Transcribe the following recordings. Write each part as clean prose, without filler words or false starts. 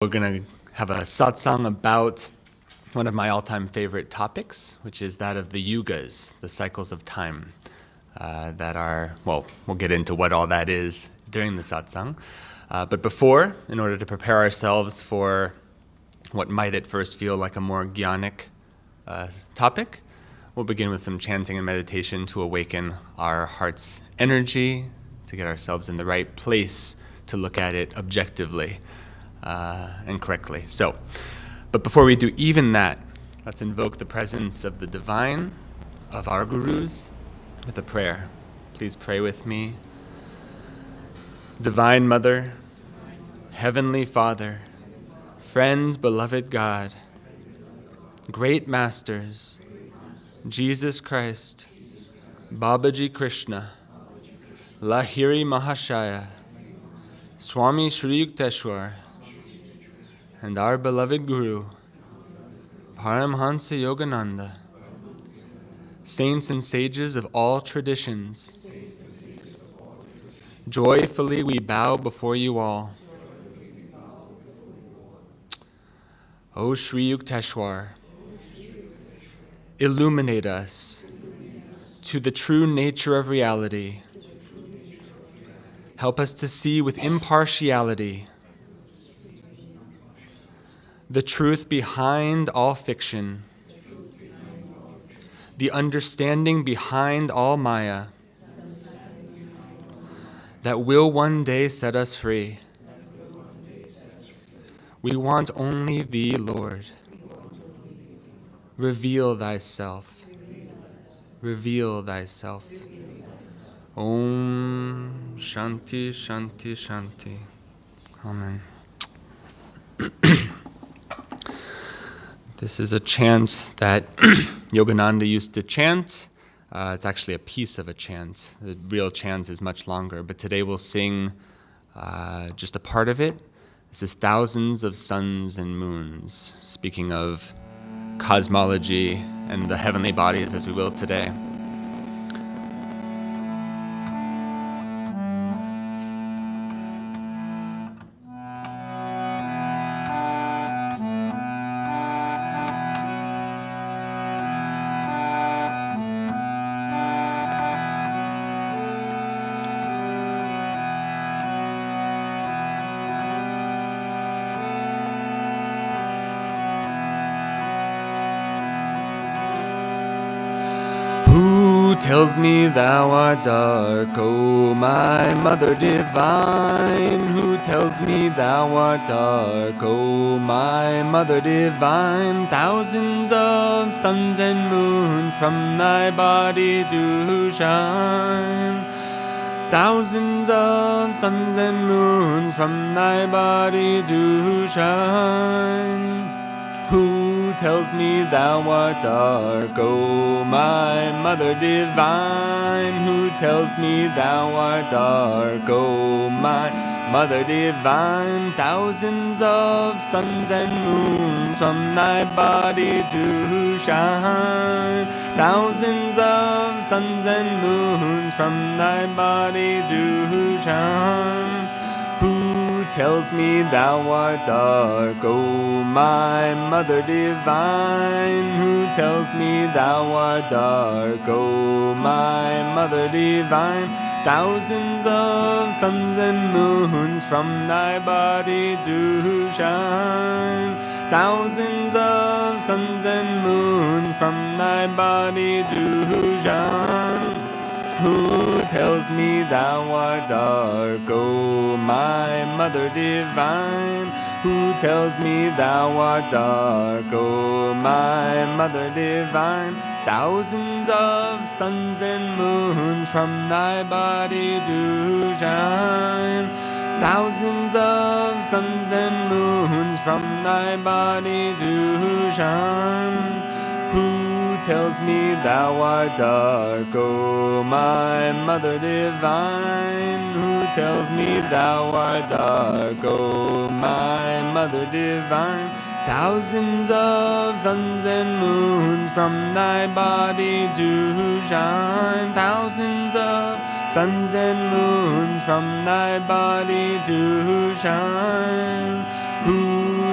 We're going to have a satsang about one of my all-time favorite topics, which is that of the Yugas, the cycles of time that are, well, we'll get into what all that is during the satsang. But before, in order to prepare ourselves for what might at first feel like a more jnanic topic, we'll begin with some chanting and meditation to awaken our heart's energy, to get ourselves in the right place to look at it objectively and correctly. But before we do even that, let's invoke the presence of the divine, of our gurus, with a prayer. Please pray with me. Divine Mother, Heavenly Father, friend, beloved God, great masters, Jesus Christ, Babaji Krishna, Lahiri Mahashaya, Swami Shri Yukteswar, and our beloved Guru, Paramhansa Yogananda, saints and sages of all traditions, joyfully we bow before you all. O Shri Yukteswar, illuminate us to the true nature of reality. Help us to see with impartiality the truth behind all fiction, the understanding behind all Maya, that will one day set us free. We want only Thee, Lord. Reveal Thyself. Reveal Thyself. Om Shanti Shanti Shanti. Amen. This is a chant that Yogananda used to chant. It's actually a piece of a chant. The real chant is much longer, but today we'll sing just a part of it. This is Thousands of Suns and Moons, speaking of cosmology and the heavenly bodies as we will today. Who tells me thou art dark, O my mother divine? Who tells me thou art dark, O my mother divine? Thousands of suns and moons from thy body do shine. Thousands of suns and moons from thy body do shine. Who tells me thou art dark, O my mother divine? Who tells me thou art dark, O my mother divine? Thousands of suns and moons from thy body do shine. Thousands of suns and moons from thy body do shine. Who tells me thou art dark, O my mother divine? Who tells me thou art dark, O my mother divine? Thousands of suns and moons from thy body do shine. Thousands of suns and moons from thy body do shine. Who tells me thou art dark, O my mother divine? Who tells me thou art dark, O my mother divine? Thousands of suns and moons from thy body do shine. Thousands of suns and moons from thy body do shine. Who tells me thou art dark, O my mother divine? Who tells me thou art dark, O my mother divine? Thousands of suns and moons from thy body do shine. Thousands of suns and moons from thy body do shine. Who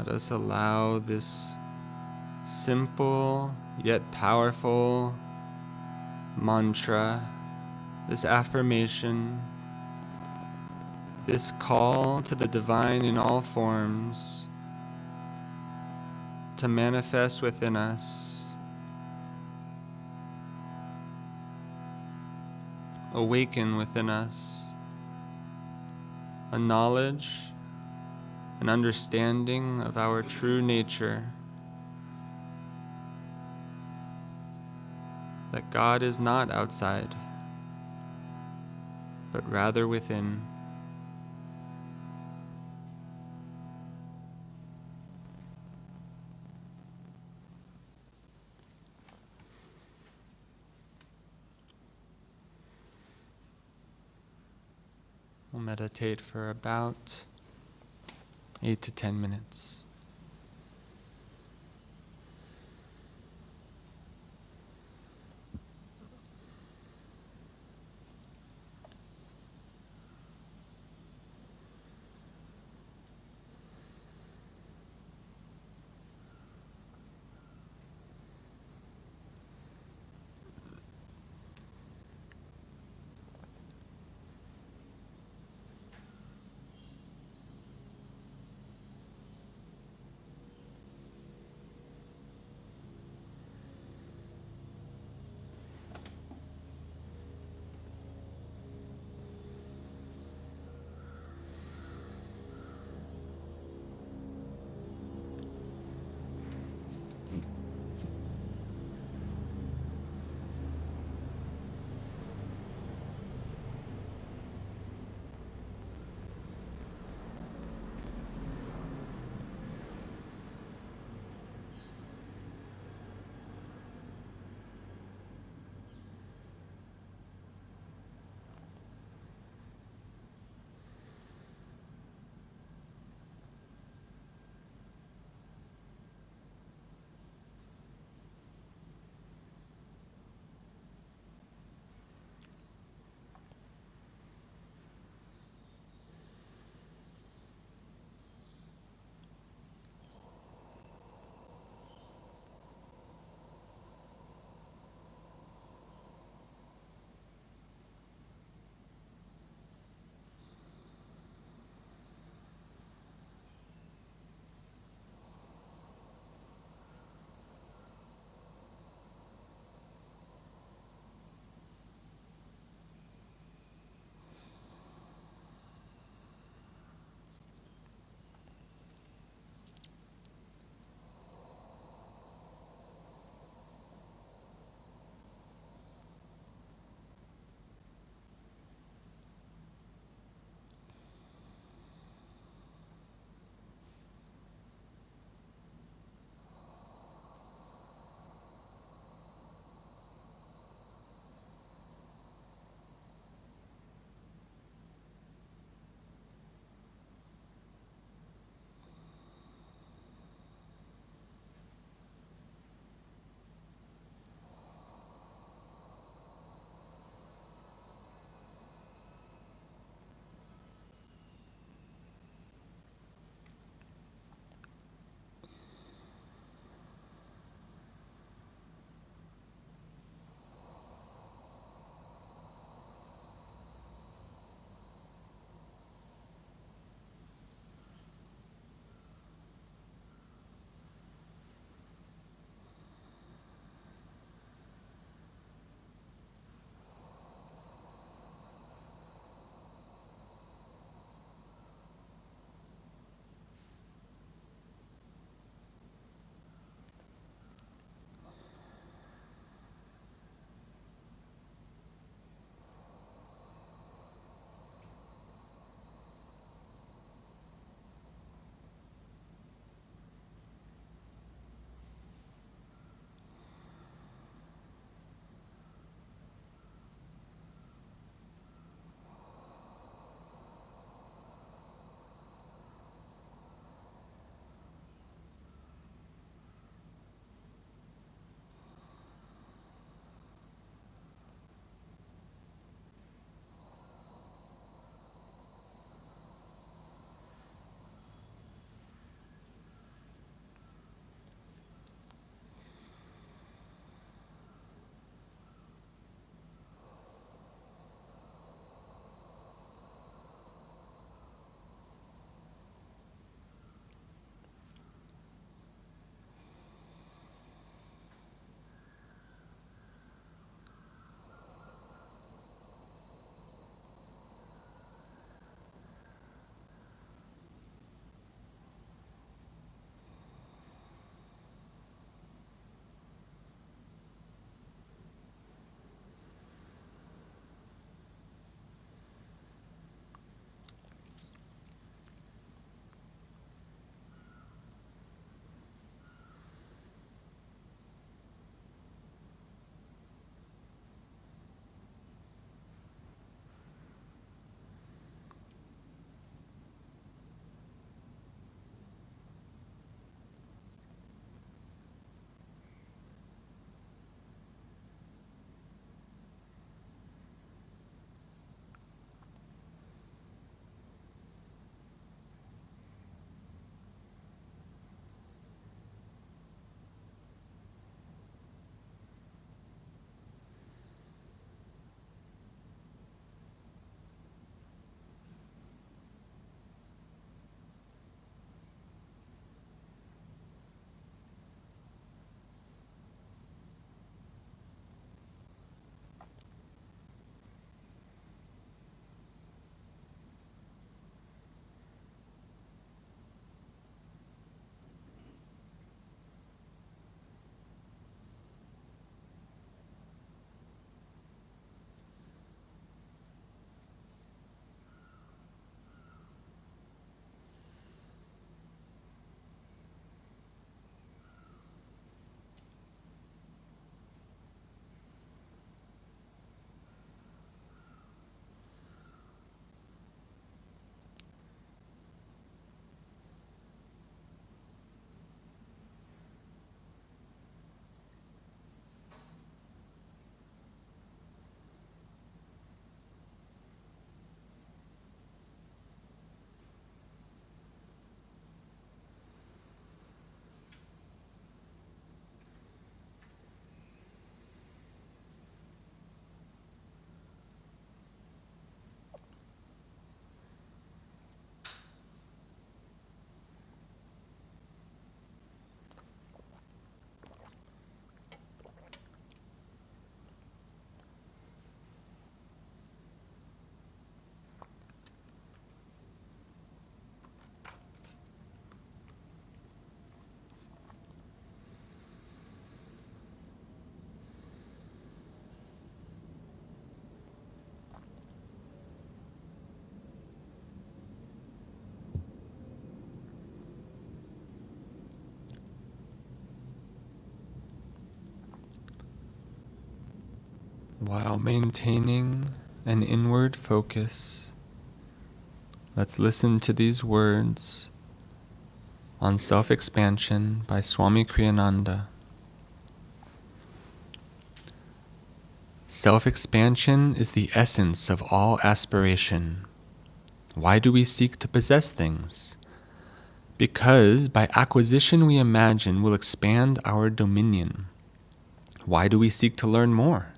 Let us allow this simple yet powerful mantra, this affirmation, this call to the divine in all forms to manifest within us, awaken within us a knowledge, an understanding of our true nature, that God is not outside, but rather within. We'll meditate for about 8 to 10 minutes. While maintaining an inward focus, let's listen to these words on self-expansion by Swami Kriyananda. Self-expansion is the essence of all aspiration. Why do we seek to possess things? Because by acquisition we imagine will expand our dominion. Why do we seek to learn more?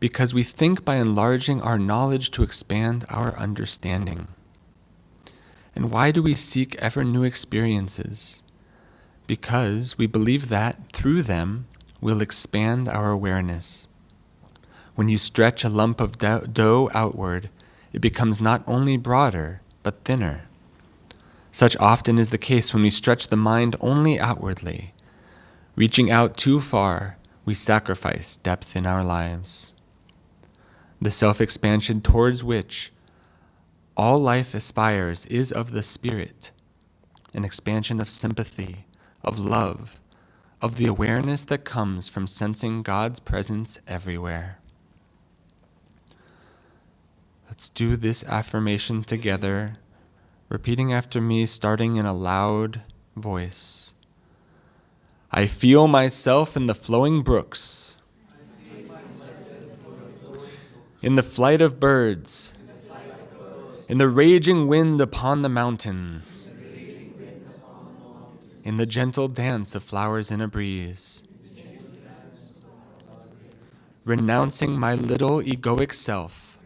Because we think by enlarging our knowledge to expand our understanding. And why do we seek ever new experiences? Because we believe that through them we'll expand our awareness. When you stretch a lump of dough outward, it becomes not only broader, but thinner. Such often is the case when we stretch the mind only outwardly. Reaching out too far, we sacrifice depth in our lives. The self-expansion towards which all life aspires is of the spirit, an expansion of sympathy, of love, of the awareness that comes from sensing God's presence everywhere. Let's do this affirmation together, repeating after me, starting in a loud voice. I feel myself in the flowing brooks, in the flight of birds, in the raging wind upon the mountains, in the gentle dance of flowers in a breeze. Renouncing my little egoic self,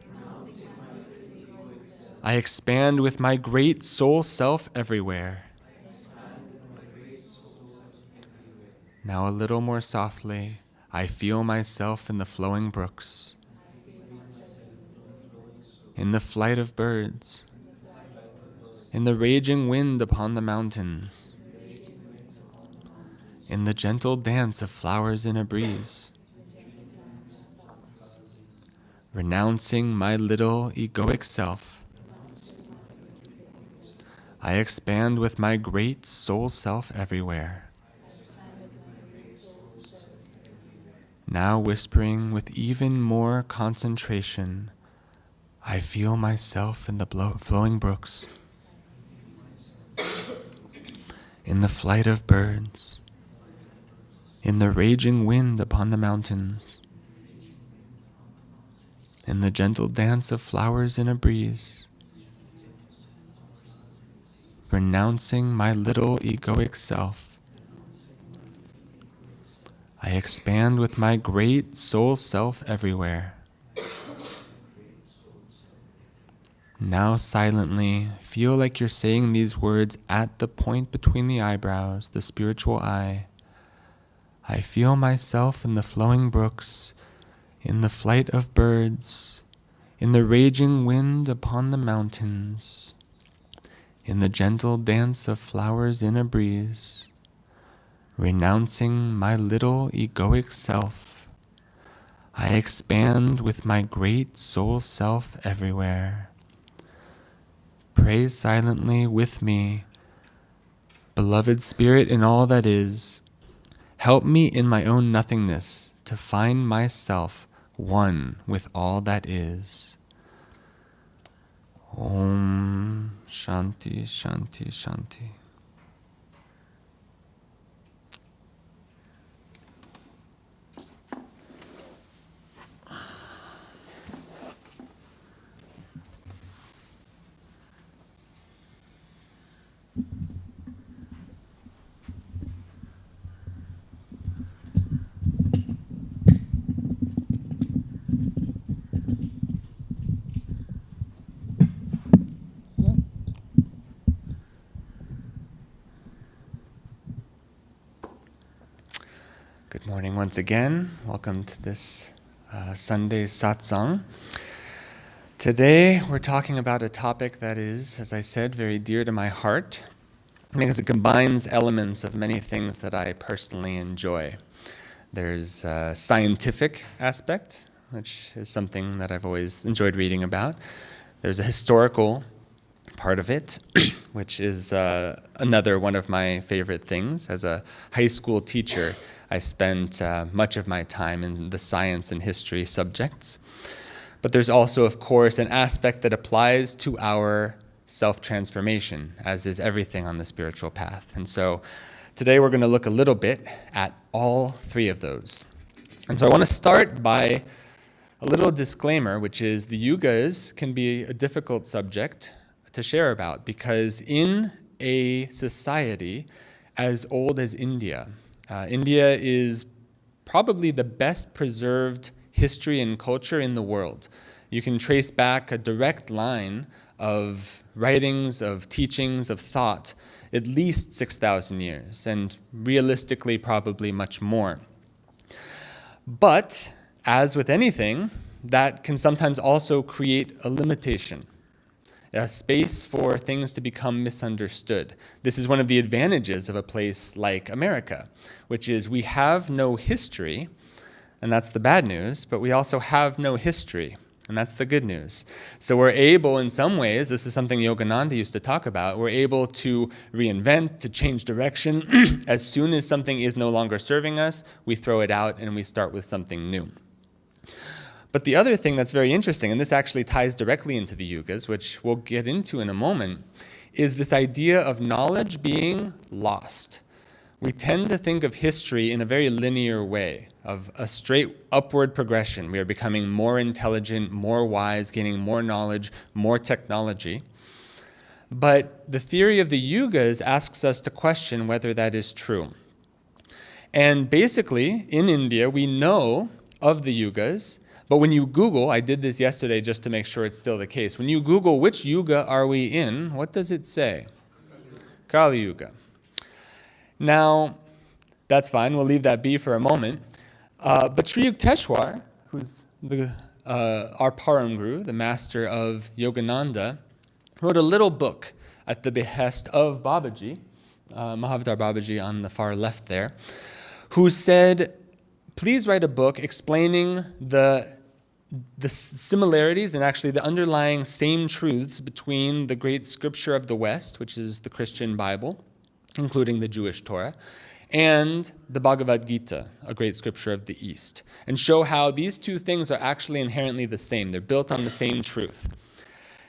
I expand with my great soul self everywhere. Now a little more softly, I feel myself in the flowing brooks, in the flight of birds, in the raging wind upon the mountains, in the gentle dance of flowers in a breeze. Renouncing my little egoic self, I expand with my great soul self everywhere. Now whispering with even more concentration, I feel myself in the flowing brooks, in the flight of birds, in the raging wind upon the mountains, in the gentle dance of flowers in a breeze. Renouncing my little egoic self, I expand with my great soul self everywhere. Now silently, feel like you're saying these words at the point between the eyebrows, the spiritual eye. I feel myself in the flowing brooks, in the flight of birds, in the raging wind upon the mountains, in the gentle dance of flowers in a breeze. Renouncing my little egoic self, I expand with my great soul self everywhere. Pray silently with me. Beloved Spirit in all that is, help me in my own nothingness to find myself one with all that is. Om Shanti Shanti Shanti. Good morning once again. Welcome to this Sunday Satsang. Today we're talking about a topic that is, as I said, very dear to my heart because it combines elements of many things that I personally enjoy. There's a scientific aspect, which is something that I've always enjoyed reading about. There's a historical part of it, which is another one of my favorite things. As a high school teacher, I spent much of my time in the science and history subjects. But there's also, of course, an aspect that applies to our self-transformation, as is everything on the spiritual path. And so today we're going to look a little bit at all three of those. And so I want to start by a little disclaimer, which is the Yugas can be a difficult subject to share about, because in a society as old as India, India is probably the best preserved history and culture in the world. You can trace back a direct line of writings, of teachings, of thought, at least 6,000 years, and realistically probably much more. But, as with anything, that can sometimes also create a limitation, a space for things to become misunderstood. This is one of the advantages of a place like America, which is we have no history, and that's the bad news, but we also have no history, and that's the good news. So we're able, in some ways, this is something Yogananda used to talk about, we're able to reinvent, to change direction. As soon as something is no longer serving us, we throw it out and we start with something new. But the other thing that's very interesting, and this actually ties directly into the Yugas, which we'll get into in a moment, is this idea of knowledge being lost. We tend to think of history in a very linear way, of a straight upward progression. We are becoming more intelligent, more wise, gaining more knowledge, more technology. But the theory of the Yugas asks us to question whether that is true. And basically, in India, we know of the Yugas, but when you Google, I did this yesterday just to make sure it's still the case, when you Google which Yuga are we in, what does it say? Kali Yuga. Now, that's fine, we'll leave that be for a moment. But Sri Yukteswar, who's our Param Guru, the master of Yogananda, wrote a little book at the behest of Babaji, Mahavatar Babaji on the far left there, who said, please write a book explaining the similarities and actually the underlying same truths between the great scripture of the West, which is the Christian Bible, including the Jewish Torah, and the Bhagavad Gita, a great scripture of the East, and show how these two things are actually inherently the same. They're built on the same truth.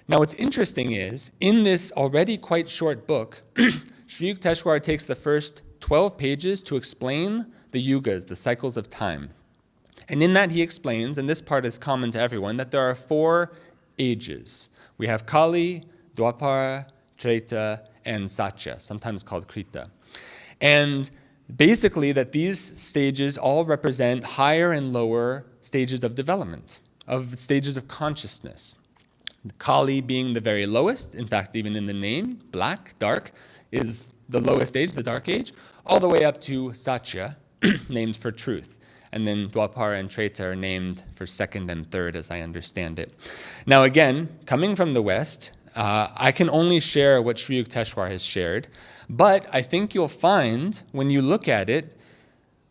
Now, what's interesting is, in this already quite short book, Sri Yukteswar takes the first 12 pages to explain the Yugas, the cycles of time. And in that he explains, and this part is common to everyone, that there are 4 ages. We have Kali, Dwapara, Treta, and Sacha, sometimes called Krita. And basically that these stages all represent higher and lower stages of development, of stages of consciousness. Kali being the very lowest, in fact even in the name, black, dark, is the lowest age, the dark age, all the way up to Sacha, named for truth. And then Dwapara and Treta are named for second and third, as I understand it. Now again, coming from the West, I can only share what Sri Yukteswar has shared, but I think you'll find, when you look at it,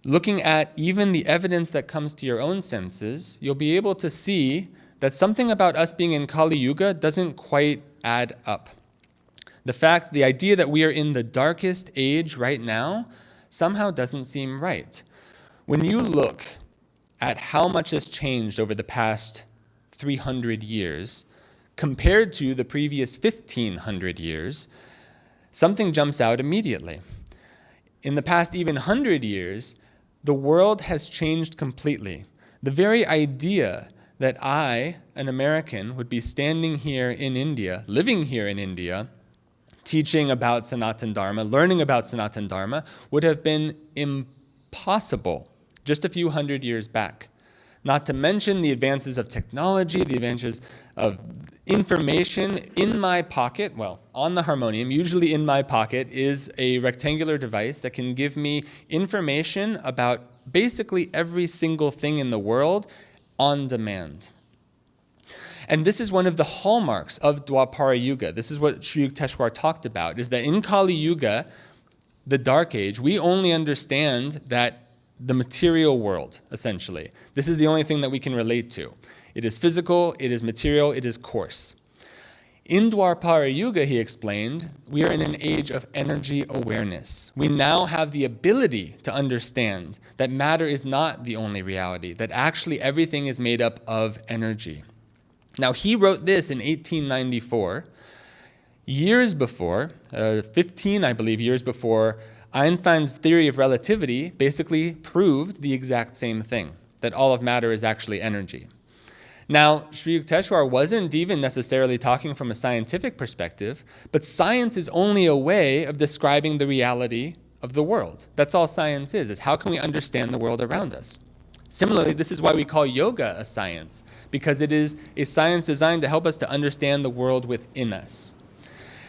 looking at even the evidence that comes to your own senses, you'll be able to see that something about us being in Kali Yuga doesn't quite add up. The idea that we are in the darkest age right now somehow doesn't seem right. When you look at how much has changed over the past 300 years compared to the previous 1,500 years, something jumps out immediately. In the past even 100 years, the world has changed completely. The very idea that I, an American, would be standing here in India, living here in India, teaching about Sanatan Dharma, learning about Sanatan Dharma, would have been impossible just a few hundred years back. Not to mention the advances of technology, the advances of information. In my pocket, well, on the harmonium, usually in my pocket, is a rectangular device that can give me information about basically every single thing in the world on demand. And this is one of the hallmarks of Dwapara Yuga. This is what Sri Yukteswar talked about, is that in Kali Yuga, the Dark Age, we only understand that the material world, essentially. This is the only thing that we can relate to. It is physical, it is material, it is coarse. In Dwapara Yuga, he explained, we are in an age of energy awareness. We now have the ability to understand that matter is not the only reality, that actually everything is made up of energy. Now, he wrote this in 1894, years before, 15, I believe, years before, Einstein's theory of relativity basically proved the exact same thing, that all of matter is actually energy. Now, Sri Yukteswar wasn't even necessarily talking from a scientific perspective, but science is only a way of describing the reality of the world. That's all science is how can we understand the world around us? Similarly, this is why we call yoga a science, because it is a science designed to help us to understand the world within us.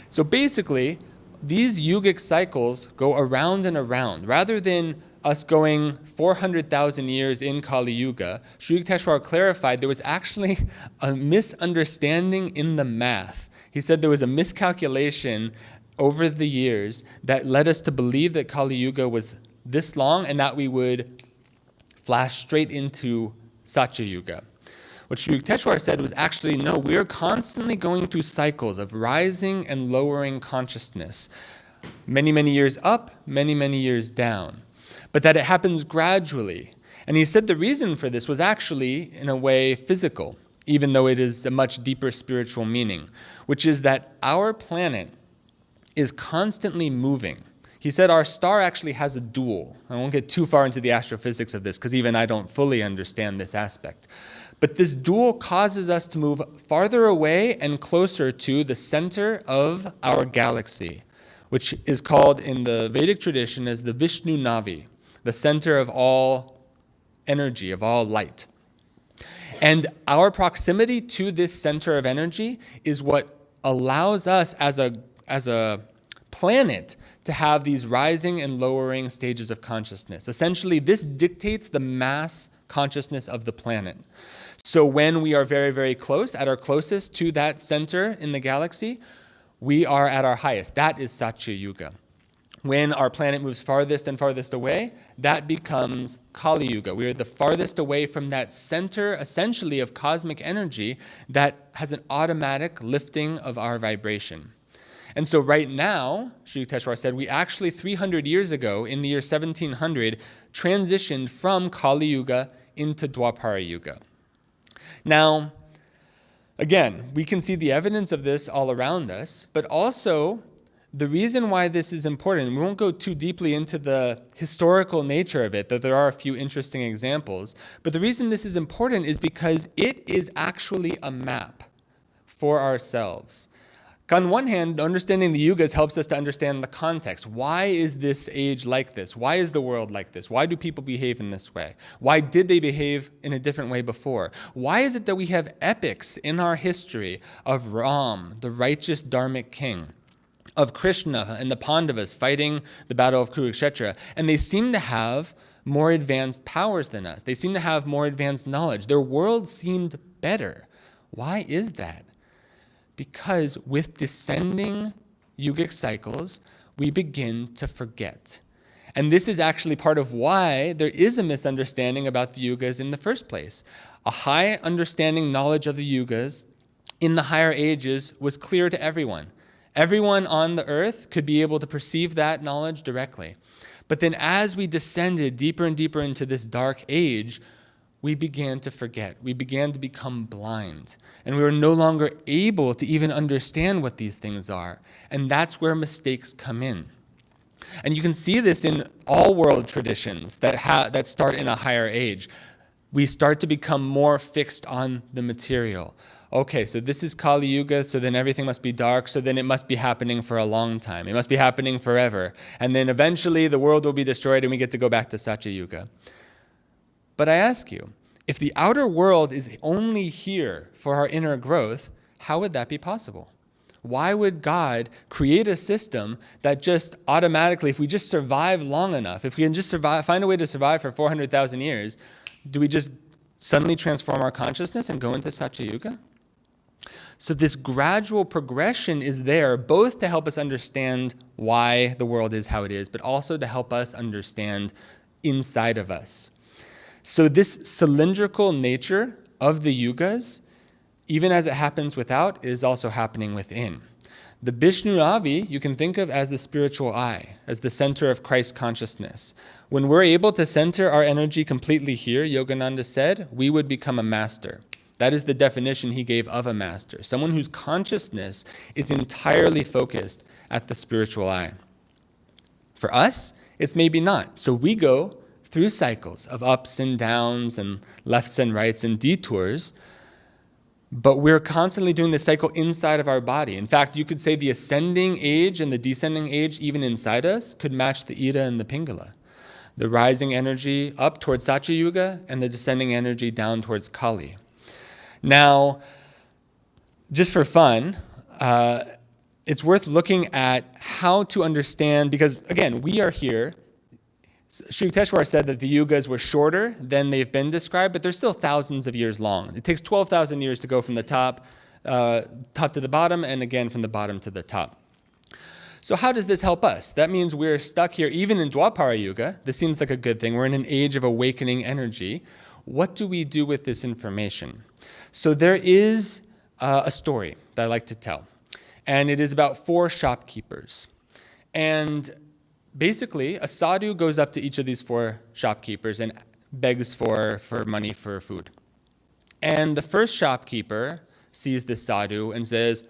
So basically, these yogic cycles go around and around. Rather than us going 400,000 years in Kali Yuga, Sri Yukteswar clarified there was actually a misunderstanding in the math. He said there was a miscalculation over the years that led us to believe that Kali Yuga was this long and that we would flash straight into Sacha Yuga. What Sri Yukteswar said was actually, no, we are constantly going through cycles of rising and lowering consciousness. Many, many years up, many, many years down. But that it happens gradually. And he said the reason for this was actually, in a way, physical, even though it is a much deeper spiritual meaning, which is that our planet is constantly moving. He said our star actually has a dual. I won't get too far into the astrophysics of this, because even I don't fully understand this aspect. But this dual causes us to move farther away and closer to the center of our galaxy, which is called in the Vedic tradition as the Vishnu Navi, the center of all energy, of all light. And our proximity to this center of energy is what allows us as a planet to have these rising and lowering stages of consciousness. Essentially, this dictates the mass consciousness of the planet. So when we are very, very close, at our closest to that center in the galaxy, we are at our highest. That is Sacha Yuga. When our planet moves farthest and farthest away, that becomes Kali Yuga. We are the farthest away from that center, essentially, of cosmic energy that has an automatic lifting of our vibration. And so right now, Sri Yukteswar said, we actually 300 years ago, in the year 1700, transitioned from Kali Yuga into Dwapara Yuga. Now, again, we can see the evidence of this all around us, but also the reason why this is important, we won't go too deeply into the historical nature of it, though there are a few interesting examples, but the reason this is important is because it is actually a map for ourselves. On one hand, understanding the yugas helps us to understand the context. Why is this age like this? Why is the world like this? Why do people behave in this way? Why did they behave in a different way before? Why is it that we have epics in our history of Ram, the righteous dharmic king, of Krishna and the Pandavas fighting the battle of Kurukshetra, and they seem to have more advanced powers than us. They seem to have more advanced knowledge. Their world seemed better. Why is that? Because with descending yogic cycles, we begin to forget. And this is actually part of why there is a misunderstanding about the yugas in the first place. A high understanding knowledge of the yugas in the higher ages was clear to everyone. Everyone on the earth could be able to perceive that knowledge directly. But then as we descended deeper and deeper into this dark age, we began to forget. We began to become blind. And we were no longer able to even understand what these things are. And that's where mistakes come in. And you can see this in all world traditions that start in a higher age. We start to become more fixed on the material. Okay, so this is Kali Yuga, so then everything must be dark, so then it must be happening for a long time. It must be happening forever. And then eventually the world will be destroyed and we get to go back to Sacha Yuga. But I ask you, if the outer world is only here for our inner growth, how would that be possible? Why would God create a system that just automatically, if we just survive long enough, if we can just survive, find a way to survive for 400,000 years, do we just suddenly transform our consciousness and go into Sacha Yuga? So this gradual progression is there both to help us understand why the world is how it is, but also to help us understand inside of us. So this cylindrical nature of the yugas even as it happens without, it is also happening within. The Vishnu-Avi you can think of as the spiritual eye, as the center of Christ consciousness. When we're able to center our energy completely here, Yogananda said, we would become a master. That is the definition he gave of a master, someone whose consciousness is entirely focused at the spiritual eye. For us, it's maybe not. So we go through cycles of ups and downs and lefts and rights and detours, but we're constantly doing the cycle inside of our body. In fact, you could say the ascending age and the descending age, even inside us, could match the Ida and the Pingala. The rising energy up towards Sacha Yuga and the descending energy down towards Kali. Now, just for fun, it's worth looking at how to understand, because again, we are here. Sri Yukteswar said that the Yugas were shorter than they've been described, but they're still thousands of years long. It takes 12,000 years to go from the top to the bottom, and again from the bottom to the top. So how does this help us? That means we're stuck here even in Dwapara Yuga. This seems like a good thing. We're in an age of awakening energy. What do we do with this information? So there is a story that I like to tell, and it is about 4 shopkeepers. And basically, a sadhu goes up to each of these 4 shopkeepers and begs for money for food. And the first shopkeeper sees this sadhu and says,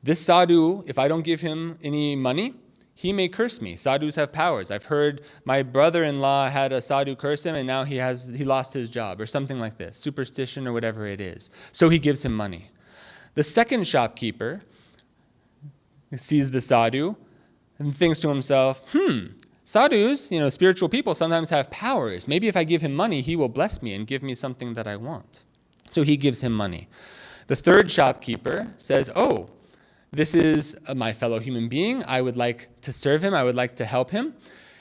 this sadhu, if I don't give him any money, he may curse me. Sadhus have powers. I've heard my brother-in-law had a sadhu curse him and now he lost his job, or something like this, superstition or whatever it is. So he gives him money. The second shopkeeper sees the sadhu and thinks to himself, sadhus, spiritual people sometimes have powers. Maybe if I give him money, he will bless me and give me something that I want. So he gives him money. The third shopkeeper says, oh, this is my fellow human being. I would like to serve him. I would like to help him.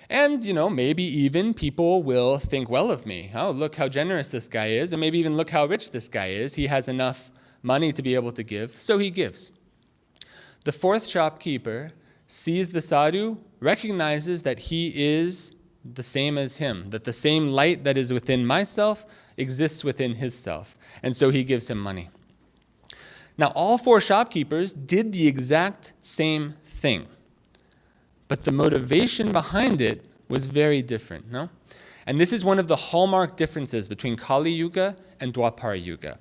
And, maybe even people will think well of me. Oh, look how generous this guy is. And maybe even look how rich this guy is. He has enough money to be able to give. So he gives. The fourth shopkeeper sees the sadhu, recognizes that he is the same as him, that the same light that is within myself exists within his self. And so he gives him money. Now, all 4 shopkeepers did the exact same thing, but the motivation behind it was very different, no? And this is one of the hallmark differences between Kali Yuga and Dwapara Yuga.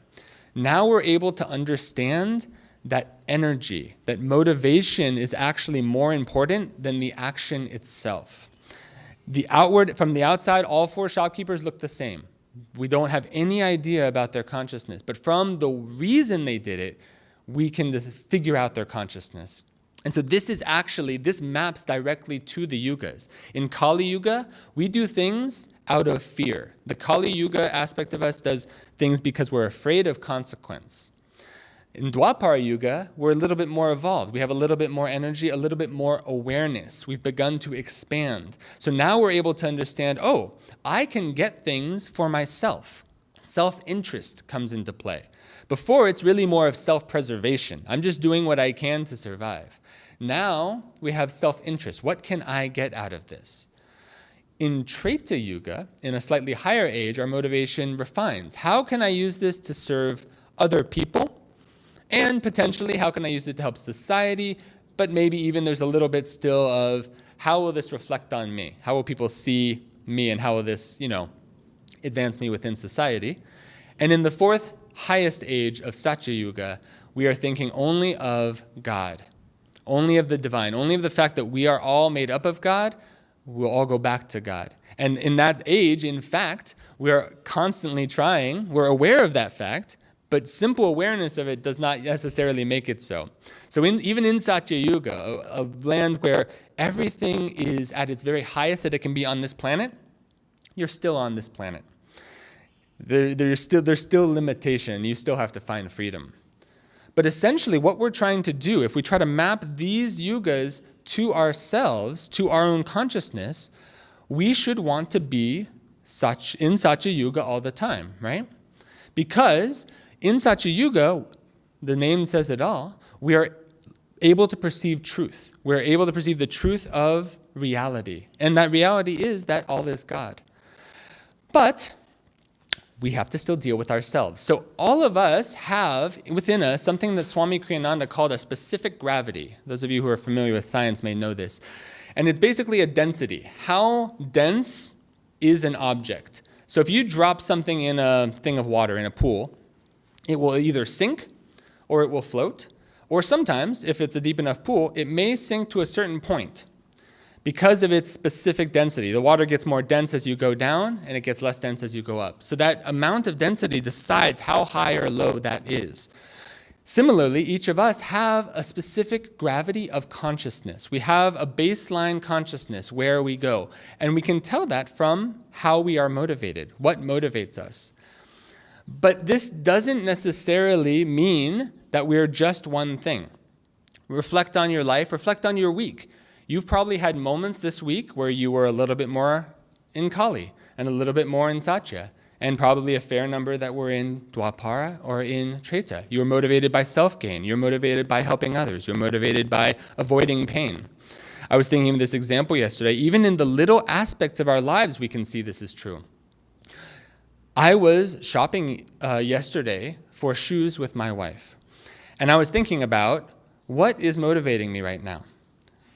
Now we're able to understand that energy, that motivation is actually more important than the action itself. From the outside, all 4 shopkeepers look the same. We don't have any idea about their consciousness, but from the reason they did it, we can just figure out their consciousness. And so this maps directly to the Yugas. In Kali Yuga, we do things out of fear. The Kali Yuga aspect of us does things because we're afraid of consequence. In Dwapara Yuga, we're a little bit more evolved. We have a little bit more energy, a little bit more awareness. We've begun to expand. So now we're able to understand, I can get things for myself. Self-interest comes into play. Before, it's really more of self-preservation. I'm just doing what I can to survive. Now, we have self-interest. What can I get out of this? In Treta Yuga, in a slightly higher age, our motivation refines. How can I use this to serve other people? And potentially, how can I use it to help society? But maybe even there's a little bit still of, how will this reflect on me? How will people see me? And how will this, advance me within society? And in the 4th highest age of Sacha Yuga, we are thinking only of God, only of the divine, only of the fact that we are all made up of God. We'll all go back to God. And in that age, in fact, we are constantly trying, we're aware of that fact, but simple awareness of it does not necessarily make it so. So even in Sacha Yuga, a land where everything is at its very highest that it can be on this planet, you're still on this planet. There's still limitation. You still have to find freedom. But essentially what we're trying to do, if we try to map these yugas to ourselves, to our own consciousness, we should want to be in Sacha Yuga all the time, right? Because in Sacha Yuga, the name says it all, we are able to perceive truth. We're able to perceive the truth of reality. And that reality is that all is God. But we have to still deal with ourselves. So all of us have within us something that Swami Kriyananda called a specific gravity. Those of you who are familiar with science may know this. And it's basically a density. How dense is an object? So if you drop something in a thing of water, in a pool, it will either sink or it will float. Or sometimes, if it's a deep enough pool, it may sink to a certain point because of its specific density. The water gets more dense as you go down, and it gets less dense as you go up. So that amount of density decides how high or low that is. Similarly, each of us have a specific gravity of consciousness. We have a baseline consciousness where we go, and we can tell that from how we are motivated, what motivates us. But this doesn't necessarily mean that we're just one thing. Reflect on your life, reflect on your week. You've probably had moments this week where you were a little bit more in Kali and a little bit more in Sacha, and probably a fair number that were in Dwapara or in Treta. You were motivated by self-gain. You're motivated by helping others. You're motivated by avoiding pain. I was thinking of this example yesterday. Even in the little aspects of our lives, we can see this is true. I was shopping yesterday for shoes with my wife, and I was thinking about what is motivating me right now.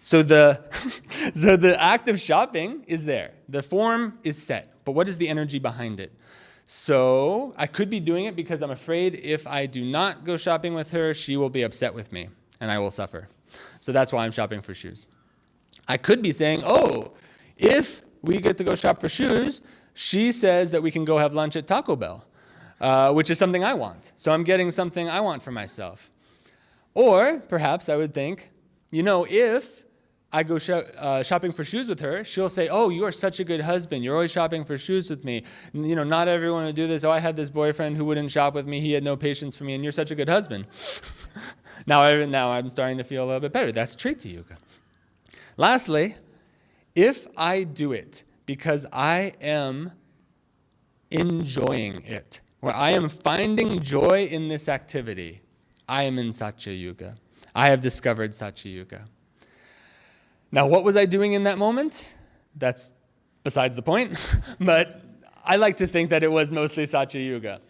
So the act of shopping is there. The form is set, but what is the energy behind it? So I could be doing it because I'm afraid if I do not go shopping with her, she will be upset with me and I will suffer. So that's why I'm shopping for shoes. I could be saying, oh, if we get to go shop for shoes, she says that we can go have lunch at Taco Bell, which is something I want. So I'm getting something I want for myself. Or perhaps I would think, if I go shopping for shoes with her, she'll say, oh, you are such a good husband. You're always shopping for shoes with me. Not everyone would do this. Oh, I had this boyfriend who wouldn't shop with me. He had no patience for me, and you're such a good husband. Now I'm starting to feel a little bit better. That's Treta Yuga. Lastly, if I do it because I am enjoying it, or I am finding joy in this activity, I am in Sacha Yuga. I have discovered Sacha Yuga. Now, what was I doing in that moment? That's besides the point, but I like to think that it was mostly Sacha Yuga.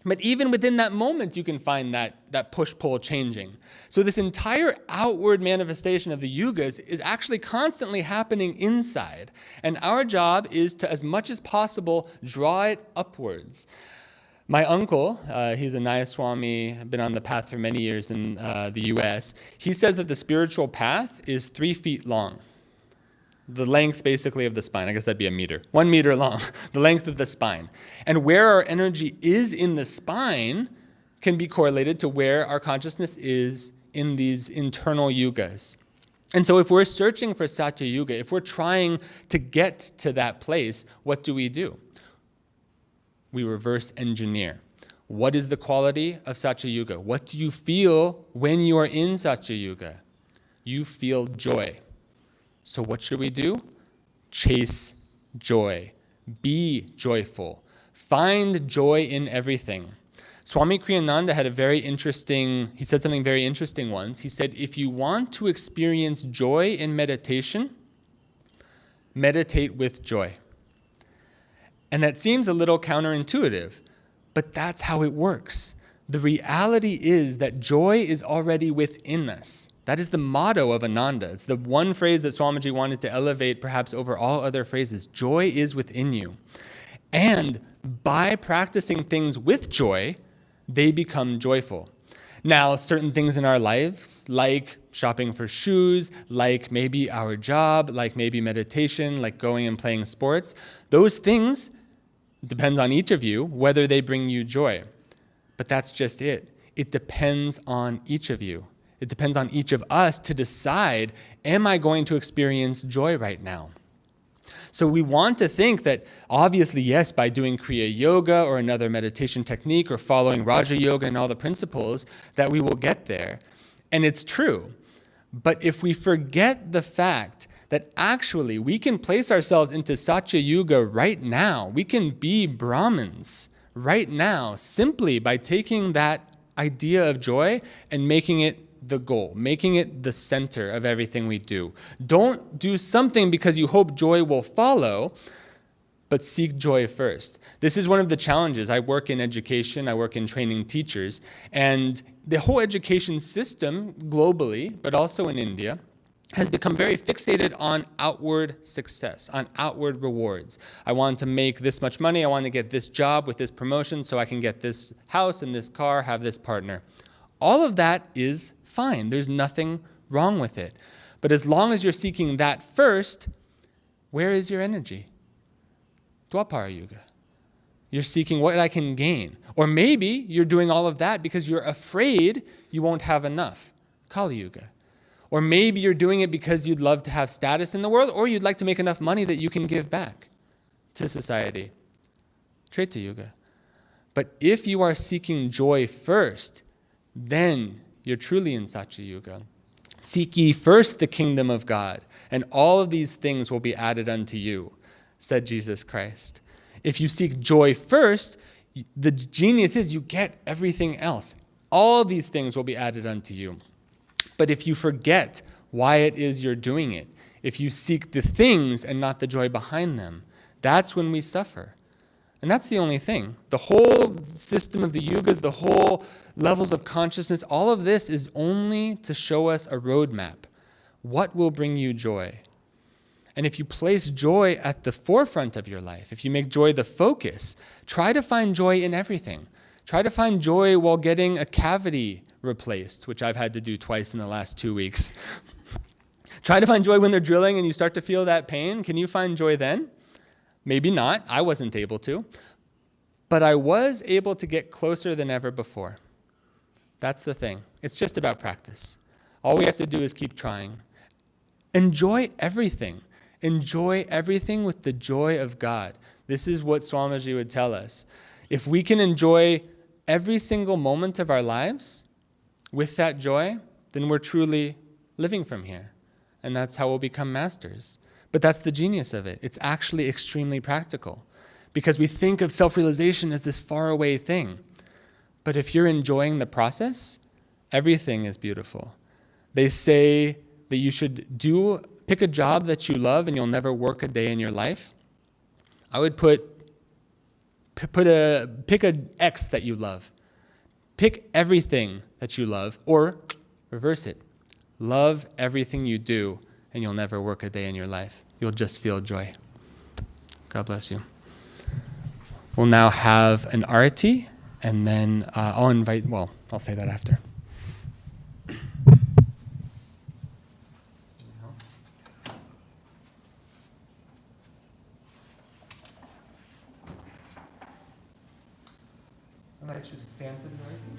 But even within that moment, you can find that push-pull changing. So this entire outward manifestation of the yugas is actually constantly happening inside. And our job is to, as much as possible, draw it upwards. My uncle, he's a Nayaswami, been on the path for many years in the US. He says that the spiritual path is 3 feet long. The length, basically, of the spine. I guess that'd be a meter. 1 meter long, the length of the spine. And where our energy is in the spine can be correlated to where our consciousness is in these internal yugas. And so if we're searching for Satya Yuga, if we're trying to get to that place, what do? We reverse engineer. What is the quality of Sacha Yuga? What do you feel when you are in Sacha Yuga? You feel joy. So what should we do? Chase joy. Be joyful. Find joy in everything. Swami Kriyananda he said something very interesting once. He said, if you want to experience joy in meditation, meditate with joy. And that seems a little counterintuitive, but that's how it works. The reality is that joy is already within us. That is the motto of Ananda. It's the one phrase that Swamiji wanted to elevate perhaps over all other phrases. Joy is within you. And by practicing things with joy, they become joyful. Now, certain things in our lives, like shopping for shoes, like maybe our job, like maybe meditation, like going and playing sports, those things, it depends on each of you whether they bring you joy. But that's just it. It depends on each of you. It depends on each of us to decide, am I going to experience joy right now? So we want to think that obviously, yes, by doing Kriya Yoga or another meditation technique or following Raja Yoga and all the principles, that we will get there. And it's true. But if we forget the fact that actually we can place ourselves into Satya Yuga right now, we can be Brahmins right now simply by taking that idea of joy and making it the goal, making it the center of everything we do. Don't do something because you hope joy will follow, but seek joy first. This is one of the challenges. I work in education, I work in training teachers, and the whole education system globally, but also in India, has become very fixated on outward success, on outward rewards. I want to make this much money, I want to get this job with this promotion so I can get this house and this car, have this partner. All of that is fine. There's nothing wrong with it. But as long as you're seeking that first, where is your energy? Dwapara Yuga. You're seeking what I can gain. Or maybe you're doing all of that because you're afraid you won't have enough. Kali Yuga. Or maybe you're doing it because you'd love to have status in the world, or you'd like to make enough money that you can give back to society. Treta Yuga. But if you are seeking joy first, then you're truly in Sacha Yuga. Seek ye first the kingdom of God, and all of these things will be added unto you, said Jesus Christ. If you seek joy first, the genius is you get everything else. All these things will be added unto you. But if you forget why it is you're doing it, if you seek the things and not the joy behind them, that's when we suffer. And that's the only thing. The whole system of the yugas, the whole levels of consciousness, all of this is only to show us a roadmap. What will bring you joy? And if you place joy at the forefront of your life, if you make joy the focus, try to find joy in everything. Try to find joy while getting a cavity replaced, which I've had to do twice in the last 2 weeks. Try to find joy when they're drilling and you start to feel that pain. Can you find joy then? Maybe not. I wasn't able to. But I was able to get closer than ever before. That's the thing. It's just about practice. All we have to do is keep trying. Enjoy everything. Enjoy everything with the joy of God. This is what Swamiji would tell us. If we can enjoy every single moment of our lives with that joy, then we're truly living from here. And that's how we'll become masters. But that's the genius of it. It's actually extremely practical because we think of self-realization as this faraway thing. But if you're enjoying the process, everything is beautiful. They say that you should pick a job that you love and you'll never work a day in your life. I would pick an X that you love. Pick everything that you love, or reverse it. Love everything you do, and you'll never work a day in your life. You'll just feel joy. God bless you. We'll now have an arati, and then I'll say that after. Somebody should stand for the arati.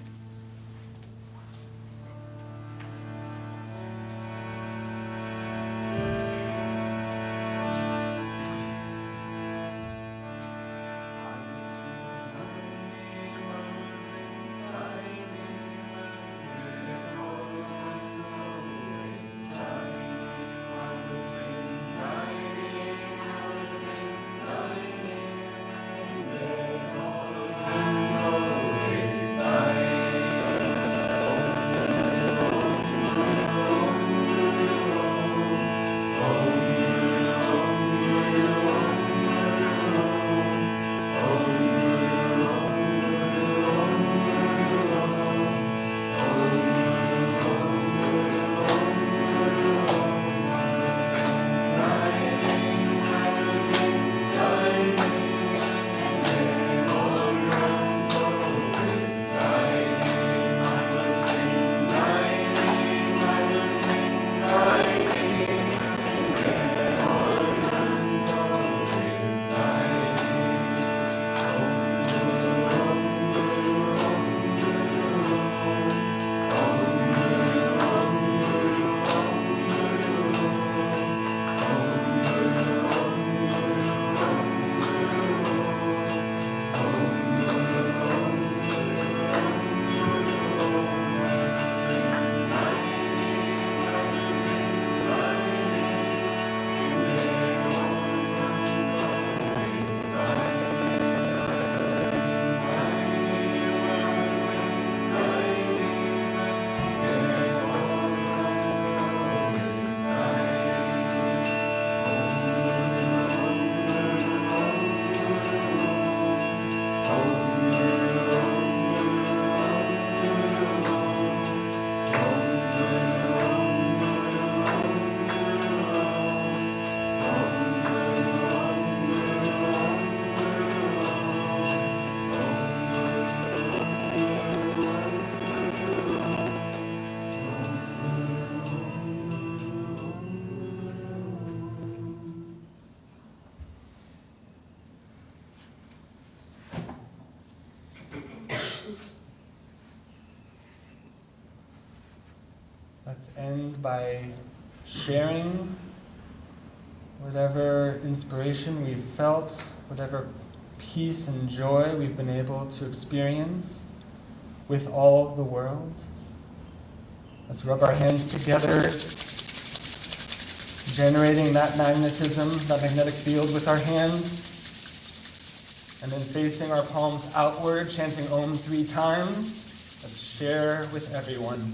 Let's end by sharing whatever inspiration we've felt, whatever peace and joy we've been able to experience with all the world. Let's rub our hands together, generating that magnetism, that magnetic field with our hands, and then facing our palms outward, chanting Om 3 times. Let's share with everyone.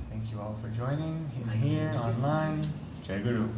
Thank you all for joining in here, online. Jai Guru.